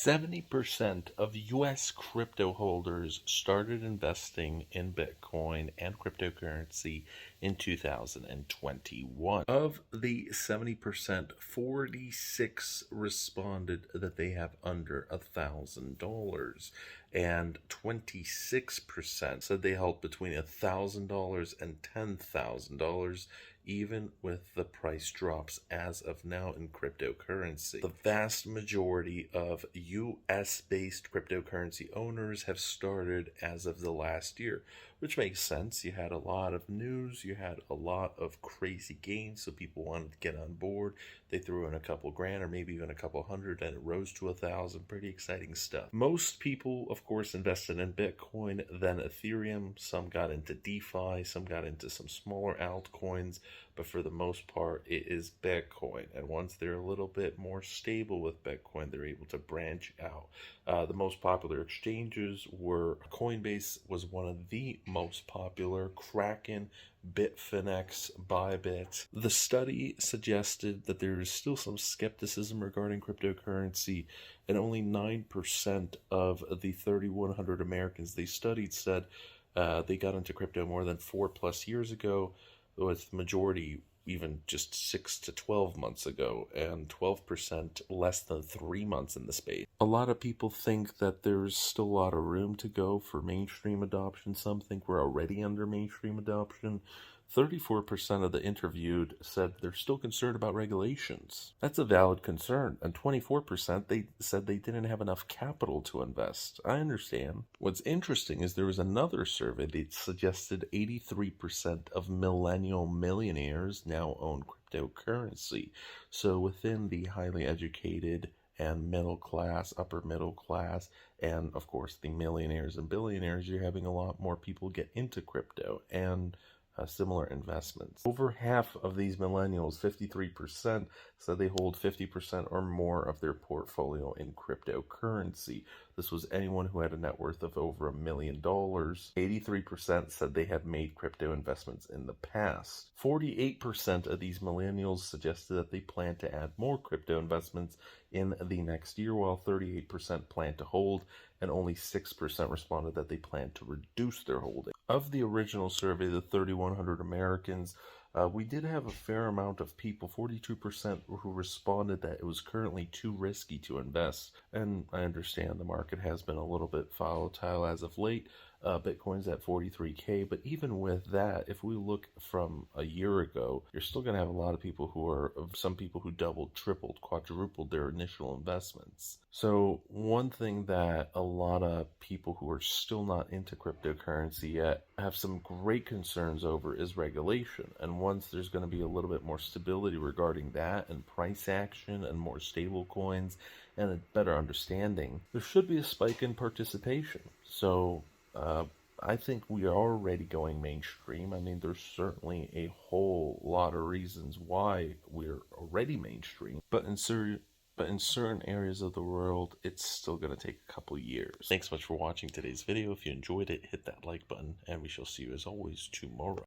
70% of US crypto holders started investing in Bitcoin and cryptocurrency in 2021. Of the 70%, 46 responded that they have under $1,000, and 26% said they held between $1,000 and $10,000, even with the price drops as of now in cryptocurrency. The vast majority of US-based cryptocurrency owners have started as of the last year, which makes sense. You had a lot of news, you had a lot of crazy gains, so people wanted to get on board. They threw in a couple grand or maybe even a couple hundred, and it rose to 1,000. Pretty exciting stuff. Most people, of course, invested in Bitcoin, then Ethereum. Some got into DeFi, some got into some smaller altcoins, but for the most part, it is Bitcoin. And once they're a little bit more stable with Bitcoin, they're able to branch out. The most popular exchanges were Coinbase was one of the most popular, Kraken, Bitfinex, Bybit. The study suggested that there is still some skepticism regarding cryptocurrency, and only 9% of the 3,100 Americans they studied said they got into crypto more than 4+ years ago, with the majority even just 6 to 12 months ago, and 12% less than 3 months in the space. A lot of people think that there's still a lot of room to go for mainstream adoption. Some think we're already under mainstream adoption. 34% of the interviewed said they're still concerned about regulations. That's a valid concern. And 24% they said they didn't have enough capital to invest. I understand. What's interesting is there was another survey that suggested 83% of millennial millionaires now own cryptocurrency. So within the highly educated and middle class, upper middle class, and of course the millionaires and billionaires, you're having a lot more people get into crypto and similar investments. Over half of these millennials, 53%, said they hold 50% or more of their portfolio in cryptocurrency. This was anyone who had a net worth of over $1 million. 83% said they had made crypto investments in the past. 48% of these millennials suggested that they plan to add more crypto investments in the next year, while 38% plan to hold, and only 6% responded that they plan to reduce their holding. Of the original survey, the 3,100 Americans, we did have a fair amount of people, 42%, who responded that it was currently too risky to invest. And I understand the market has been a little bit volatile as of late. Bitcoin's at 43K, but even with that, if we look from a year ago, you're still going to have a lot of people some people who doubled, tripled, quadrupled their initial investments. So one thing that a lot of people who are still not into cryptocurrency yet have some great concerns over is regulation. And once there's going to be a little bit more stability regarding that, and price action, and more stable coins, and a better understanding, there should be a spike in participation. So I think we are already going mainstream. I mean, there's certainly a whole lot of reasons why we're already mainstream, but in certain areas of the world, it's still going to take a couple years. Thanks so much for watching today's video. If you enjoyed it, hit that like button, and we shall see you as always tomorrow.